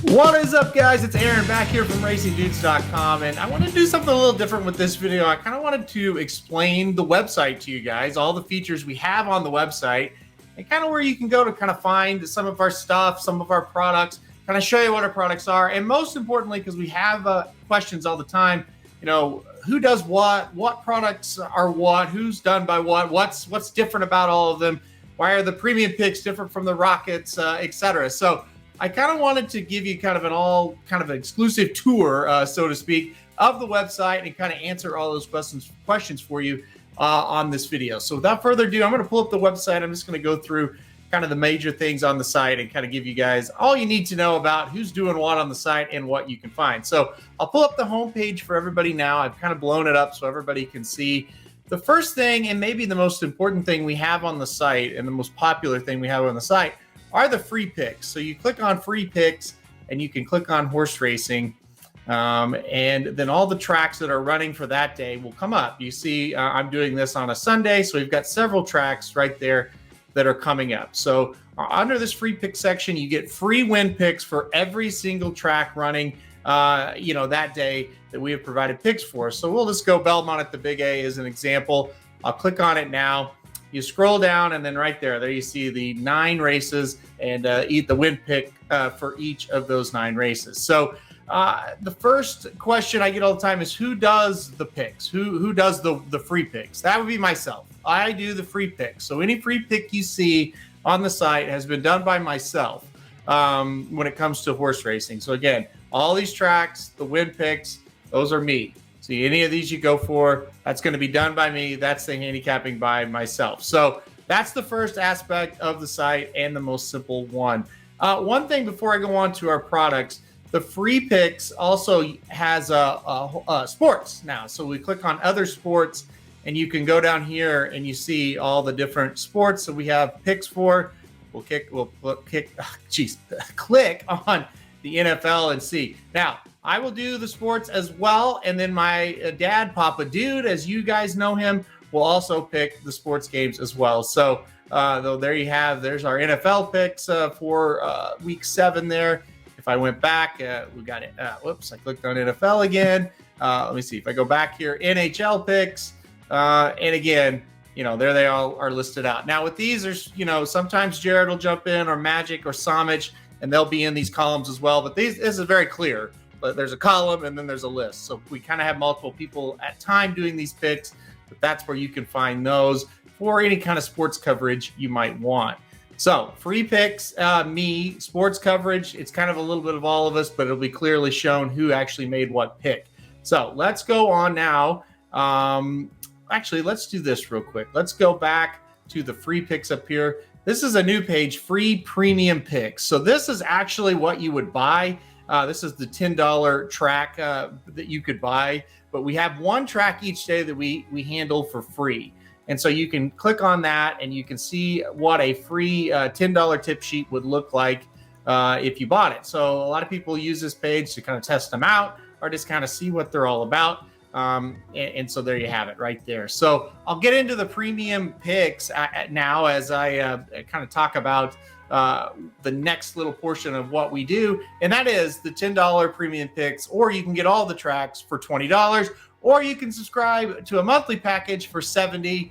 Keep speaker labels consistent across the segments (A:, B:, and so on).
A: What is up, guys? It's Aaron back here from RacingDudes.com, and I want to do something a little different with this video. I kind of wanted to explain the website to you guys, all the features we have on the website, and kind of where you can go to kind of find some of our stuff, some of our products, kind of show you what our products are, and most importantly, because we have questions all the time, you know, who does what products are what, who's done by what's different about all of them, why are the premium picks different from the Rockets, etc. So I kind of wanted to give you kind of an exclusive tour, so to speak, of the website and kind of answer all those questions for you on this video. So without further ado, I'm going to pull up the website. I'm just going to go through kind of the major things on the site and kind of give you guys all you need to know about who's doing what on the site and what you can find. So I'll pull up the homepage for everybody now. I've kind of blown it up so everybody can see. The first thing, and maybe the most important thing we have on the site, and the most popular thing we have on the site, are the free picks. So you click on free picks and you can click on horse racing, and then all the tracks that are running for that day will come up. You see, I'm doing this on a Sunday, so we've got several tracks right there that are coming up. So under this free pick section, you get free win picks for every single track running that day that we have provided picks for. So we'll just go Belmont at the Big A as an example. I'll click on it now. You scroll down, and then right there you see the 9 races and the win pick for each of those 9 races. So the first question I get all the time is, who does the picks? Who does the free picks? That would be myself. I do the free picks. So any free pick you see on the site has been done by myself when it comes to horse racing. So again, all these tracks, the win picks, those are me. See, any of these you go for, that's going to be done by me. That's the handicapping by myself. So that's the first aspect of the site and the most simple one. One thing before I go on to our products, the free picks also has sports now. So we click on other sports, and you can go down here and you see all the different sports that we have picks for. Click on the NFL and see. Now, I will do the sports as well, and then my dad, Papa Dude, as you guys know him, will also pick the sports games as well. So there you have, there's our NFL picks for week 7 there. If I went back, we got it. Whoops, I clicked on NFL again. Let me see. If I go back here, NHL picks, and again, there they all are listed out. Now with these, there's, sometimes Jared will jump in, or Magic, or Somich, and they'll be in these columns as well. But this is very clear. But there's a column and then there's a list. So we kind of have multiple people at time doing these picks, but that's where you can find those for any kind of sports coverage you might want. So free picks, me, sports coverage, it's kind of a little bit of all of us, but it'll be clearly shown who actually made what pick. So let's go on now. Actually, let's do this real quick. Let's go back to the free picks up here. This is a new page, free premium picks. So this is actually what you would buy. This is the $10 track that you could buy, but we have one track each day that we handle for free. And so you can click on that and you can see what a free $10 tip sheet would look like if you bought it. So a lot of people use this page to kind of test them out or just kind of see what they're all about. And so there you have it right there. So I'll get into the premium picks now as I kind of talk about the next little portion of what we do, and that is the $10 premium picks, or you can get all the tracks for $20, or you can subscribe to a monthly package for $70,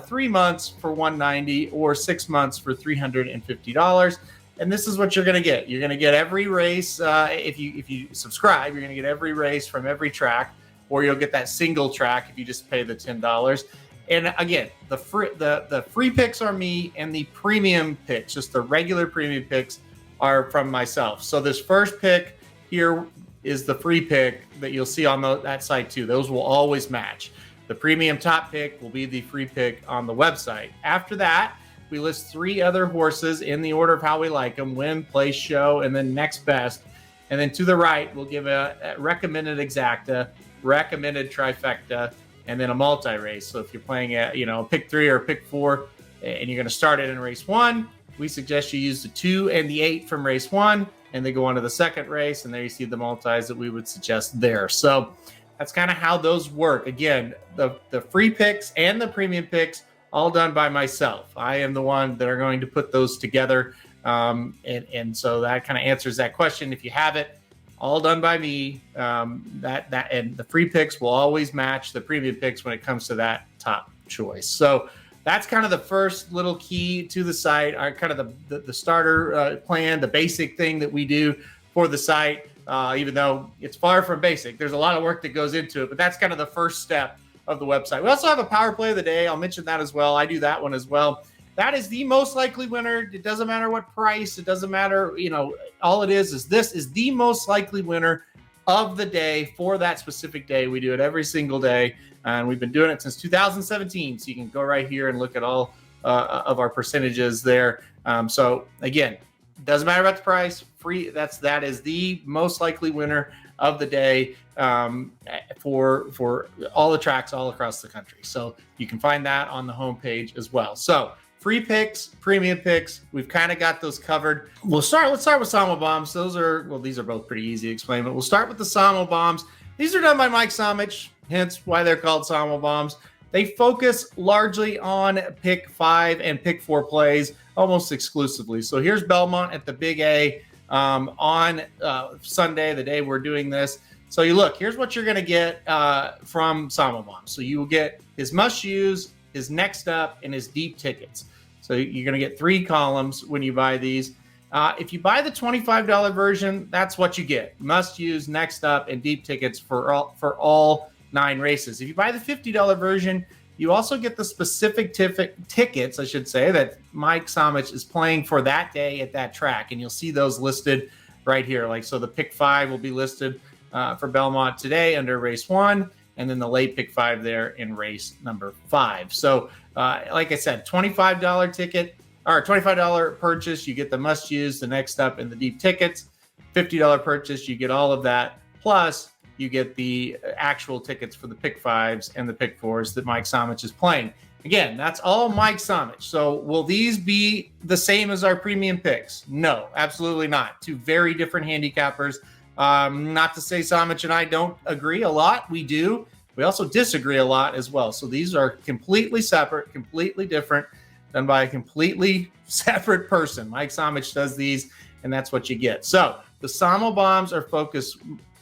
A: 3 months for $190, or 6 months for $350. And this is what you're going to get. You're going to get every race. If you subscribe, you're going to get every race from every track, or you'll get that single track if you just pay the $10. And again, the free picks are me, and the premium picks, just the regular premium picks, are from myself. So this first pick here is the free pick that you'll see on that site too. Those will always match. The premium top pick will be the free pick on the website. After that, we list 3 other horses in the order of how we like them: win, place, show, and then next best. And then to the right, we'll give a recommended exacta, recommended trifecta, and then a multi-race. So if you're playing a pick 3 or pick 4, and you're going to start it in race 1, we suggest you use the 2 and the 8 from race 1, and they go on to the second race, and there you see the multis that we would suggest there. So that's kind of how those work. Again, the free picks and the premium picks, all done by myself. I am the one that are going to put those together And so that kind of answers that question. If you have it, all done by me, that and the free picks will always match the premium picks when it comes to that top choice. So that's kind of the first little key to the site, our kind of the starter plan, the basic thing that we do for the site. Even though it's far from basic, there's a lot of work that goes into it, but that's kind of the first step of the website. We also have a power play of the day. I'll mention that as well. I do that one as well. That is the most likely winner. It doesn't matter what price. It doesn't matter. All it is this is the most likely winner of the day for that specific day. We do it every single day, and we've been doing it since 2017. So you can go right here and look at all of our percentages there. So again, doesn't matter about the price. Free. That is the most likely winner of the day for all the tracks all across the country. So you can find that on the homepage as well. So free picks, premium picks, we've kind of got those covered. Let's start with Somobombs. These are both pretty easy to explain, but we'll start with the Somobombs. These are done by Mike Somich, hence why they're called Somobombs. They focus largely on pick 5 and pick 4 plays almost exclusively. So here's Belmont at the Big A on Sunday, the day we're doing this. So you look, here's what you're going to get from Somobomb. So you will get his must-use, his next up, and his deep tickets. So you're going to get 3 columns when you buy these. If you buy the $25 version, that's what you get. Must-use, next up, and deep tickets for all 9 races. If you buy the $50 version, you also get the specific tickets, I should say, that Mike Somich is playing for that day at that track. And you'll see those listed right here. So the pick 5 will be listed for Belmont today under race 1, and then the late pick 5 there in race number 5. So like I said, $25 ticket or $25 purchase, you get the must use, the next up, and the deep tickets. $50 purchase, you get all of that. Plus, you get the actual tickets for the pick 5s and the pick 4s that Mike Somich is playing. Again, that's all Mike Somich. So will these be the same as our premium picks? No, absolutely not. 2 very different handicappers. Not to say Somich and I don't agree a lot. We do. We also disagree a lot as well. So these are completely separate, completely different, done by a completely separate person. Mike Somich does these, and that's what you get. So the Somobombs are focused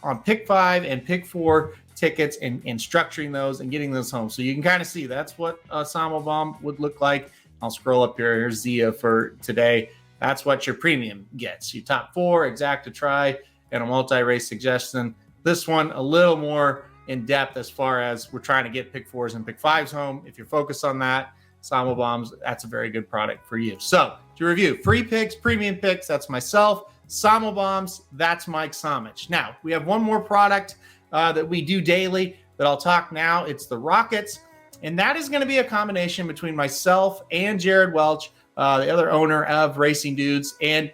A: on pick 5 and pick 4 tickets and structuring those and getting those home. So you can kind of see that's what a Somobomb would look like. I'll scroll up here. Here's Zia for today. That's what your premium gets. Your top 4, exacta try, and a multi-race suggestion. This one a little more in depth as far as we're trying to get pick 4s and pick 5s home. If you're focused on that, Somobombs, that's a very good product for you. So to review, free picks, premium picks, that's myself. Somobombs, that's Mike Somich. Now, we have one more product that we do daily that I'll talk now. It's the Rockets, and that is going to be a combination between myself and Jared Welch, the other owner of Racing Dudes, and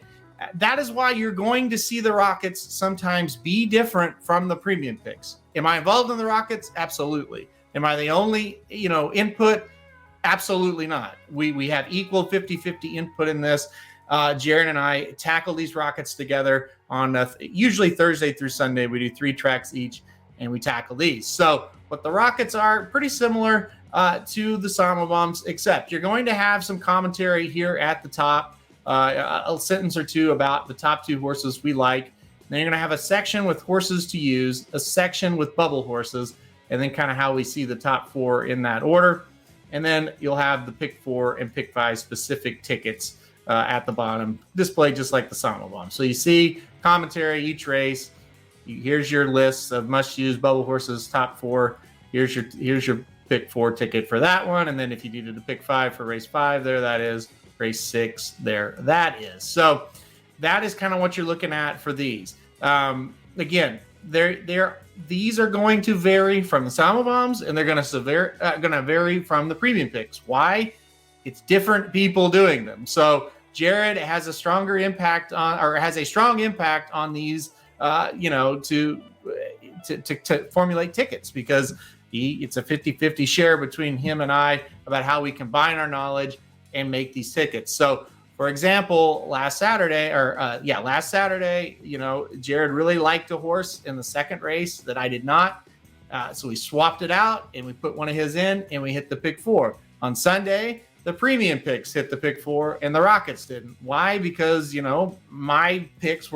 A: that is why you're going to see the Rockets sometimes be different from the premium picks. Am I involved in the Rockets? Absolutely. Am I the only, input? Absolutely not. We have equal 50-50 input in this. Jared and I tackle these Rockets together on usually Thursday through Sunday. We do 3 tracks each, and we tackle these. So what the Rockets are, pretty similar to the Somobombs, except you're going to have some commentary here at the top, a sentence or 2 about the top 2 horses we like. Then you're going to have a section with horses to use, a section with bubble horses, and then kind of how we see the top 4 in that order. And then you'll have the pick 4 and pick 5 specific tickets at the bottom, displayed just like the Somobomb. So you see commentary each race. Here's your list of must-use bubble horses, top 4. Here's your pick 4 ticket for that one. And then if you needed a pick 5 for race 5, there that is. Race 6, there that is. So that is kind of what you're looking at for these. Again, these are going to vary from the Somobombs, and they're going to vary from the premium picks. Why? It's different people doing them. So Jared has a strong impact on these, to formulate tickets, because it's a 50-50 share between him and I about how we combine our knowledge and make these tickets. So for example, last Saturday, Jared really liked a horse in the second race that I did not. So we swapped it out and we put one of his in and we hit the pick 4. On Sunday, the premium picks hit the pick 4 and the Rockets didn't. Why? Because, my picks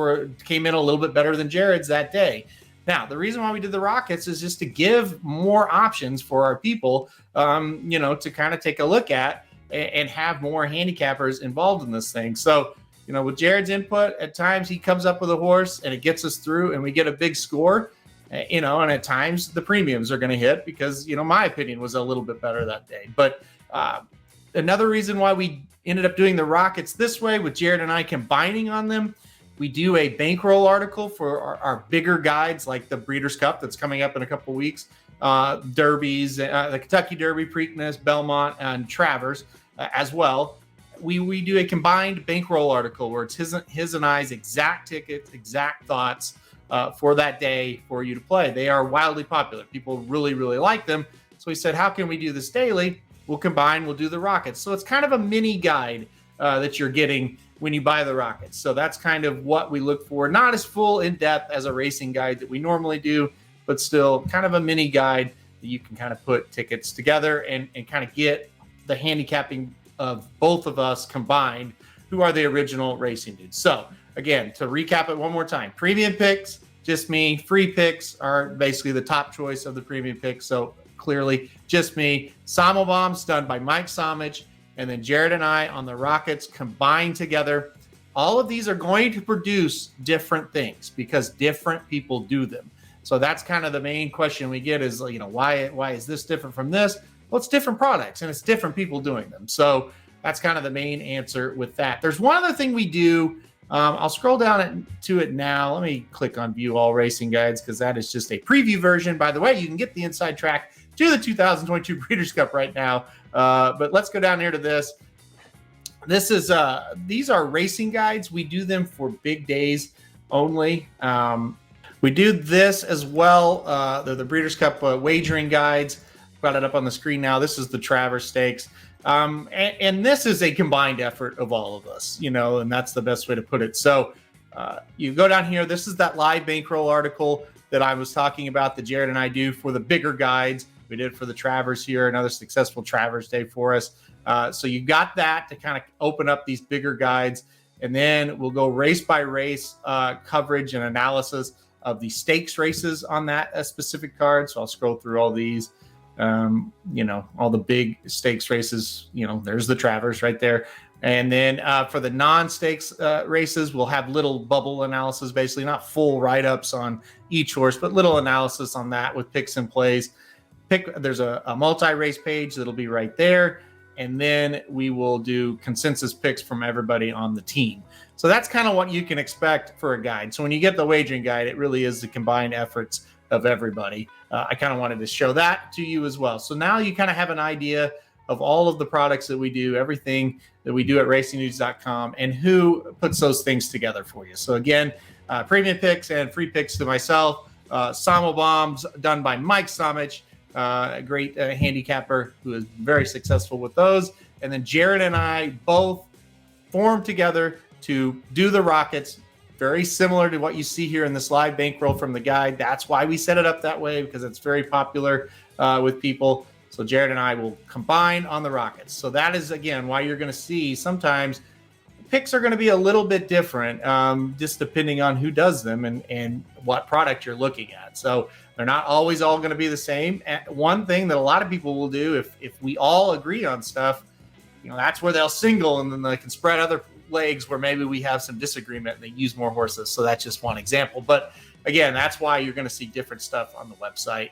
A: came in a little bit better than Jared's that day. Now, the reason why we did the Rockets is just to give more options for our people, to kind of take a look at and have more handicappers involved in this thing. So, with Jared's input, at times he comes up with a horse and it gets us through and we get a big score, and at times the premiums are going to hit because, my opinion was a little bit better that day. But another reason why we ended up doing the Rockets this way with Jared and I combining on them, we do a bankroll article for our bigger guides like the Breeders' Cup that's coming up in a couple of weeks, Derbies, the Kentucky Derby, Preakness, Belmont, and Travers as well. We do a combined bankroll article where it's his and I's exact tickets, exact thoughts for that day for you to play. They are wildly popular. People really, really like them. So we said, how can we do this daily? We'll do the Rockets. So it's kind of a mini guide that you're getting when you buy the Rockets. So that's kind of what we look for. Not as full in depth as a racing guide that we normally do, but still kind of a mini guide that you can kind of put tickets together and kind of get the handicapping of both of us combined, who are the original racing dudes. So again, to recap it one more time, premium picks, just me. Free picks are basically the top choice of the premium picks. So clearly just me. Somobomb's done by Mike Somich. And then Jared and I on the Rockets combined together. All of these are going to produce different things because different people do them. So that's kind of the main question we get is, why is this different from this? Well, it's different products and it's different people doing them. So that's kind of the main answer with that. There's one other thing we do. I'll scroll down to it now. Let me click on View All Racing Guides because that is just a preview version. By the way, you can get the inside track to the 2022 Breeders' Cup right now. But let's go down here to this. These are racing guides. We do them for big days only. We do this as well. They're the Breeders' Cup Wagering Guides. Got it up on the screen now. This is the Travers Stakes. And this is a combined effort of all of us, and that's the best way to put it. So you go down here. This is that live bankroll article that I was talking about that Jared and I do for the bigger guides. We did it for the Travers here, another successful Travers day for us. So you got that to kind of open up these bigger guides. And then we'll go race by race coverage and analysis of the stakes races on that specific card. So I'll scroll through all these, all the big stakes races. There's the Travers right there. And then for the non-stakes races, we'll have little bubble analysis, basically not full write-ups on each horse, but little analysis on that with picks and plays. There's a multi-race page that'll be right there. And then we will do consensus picks from everybody on the team. So that's kind of what you can expect for a guide. So when you get the wagering guide, it really is the combined efforts of everybody. I kind of wanted to show that to you as well. So now you kind of have an idea of all of the products that we do, everything that we do at racingnews.com, and who puts those things together for you. So again, premium picks and free picks to myself. Somobombs done by Mike Somich. A great handicapper who is very successful with those. And then Jared and I both formed together to do the Rockets, very similar to what you see here in this live bankroll from the guide. That's why we set it up that way, because it's very popular with people. So Jared and I will combine on the Rockets. So that is, again, why you're going to see sometimes picks are going to be a little bit different, just depending on who does them and what product you're looking at. So they're not always all going to be the same. And one thing that a lot of people will do, if we all agree on stuff, that's where they'll single, and then they can spread other legs where maybe we have some disagreement and they use more horses. So that's just one example. But again, that's why you're going to see different stuff on the website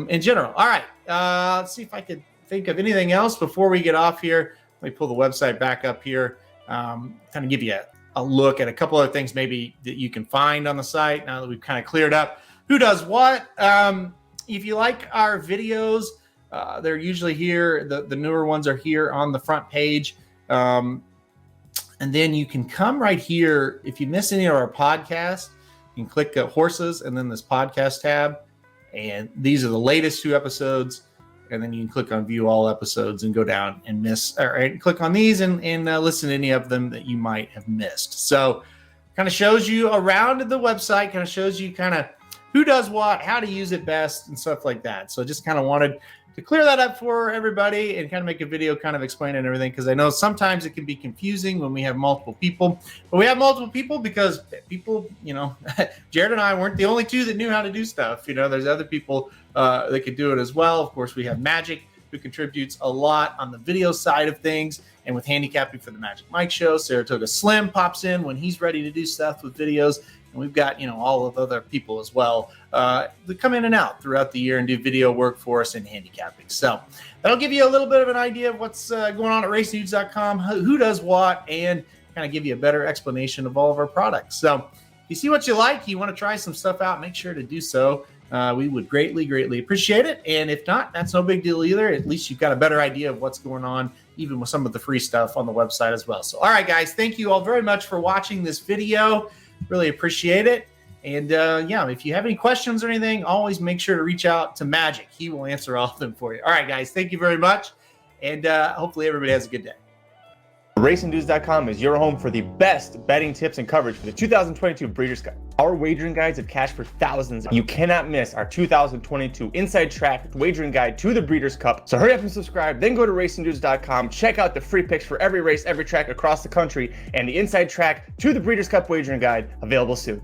A: in general. All right. Let's see if I could think of anything else before we get off here. Let me pull the website back up here. Kind of give you a look at a couple of things maybe that you can find on the site now that we've kind of cleared up who does what. If you like our videos, they're usually here. The newer ones are here on the front page. And then you can come right here. If you miss any of our podcasts, you can click horses and then this podcast tab. And these are the latest 2 episodes. And then you can click on view all episodes and go down and click on these and listen to any of them that you might have missed. So kind of shows you around the website, kind of shows you kind of who does what, how to use it best and stuff like that. So just kind of wanted to clear that up for everybody and kind of make a video kind of explaining everything, because I know sometimes it can be confusing when we have multiple people. But we have multiple people because people, Jared and I weren't the only two that knew how to do stuff. There's other people that could do it as well. Of course, we have Magic, who contributes a lot on the video side of things and with handicapping for the Magic Mike Show. Saratoga Slim pops in when he's ready to do stuff with videos. And we've got, all of the other people as well that come in and out throughout the year and do video work for us in handicapping. So that'll give you a little bit of an idea of what's going on at racingdudes.com, who does what, and kind of give you a better explanation of all of our products. So if you see what you like, you want to try some stuff out, make sure to do so. We would greatly, greatly appreciate it. And if not, that's no big deal either. At least you've got a better idea of what's going on, even with some of the free stuff on the website as well. So, all right, guys, thank you all very much for watching this video. Really appreciate it. And if you have any questions or anything, always make sure to reach out to Magic. He will answer all of them for you. All right, guys, thank you very much. And hopefully everybody has a good day.
B: RacingDudes.com is your home for the best betting tips and coverage for the 2022 Breeders' Cup. Our wagering guides have cashed for thousands. You cannot miss our 2022 Inside Track Wagering Guide to the Breeders' Cup. So hurry up and subscribe, then go to RacingDudes.com, check out the free picks for every race, every track across the country, and the Inside Track to the Breeders' Cup Wagering Guide available soon.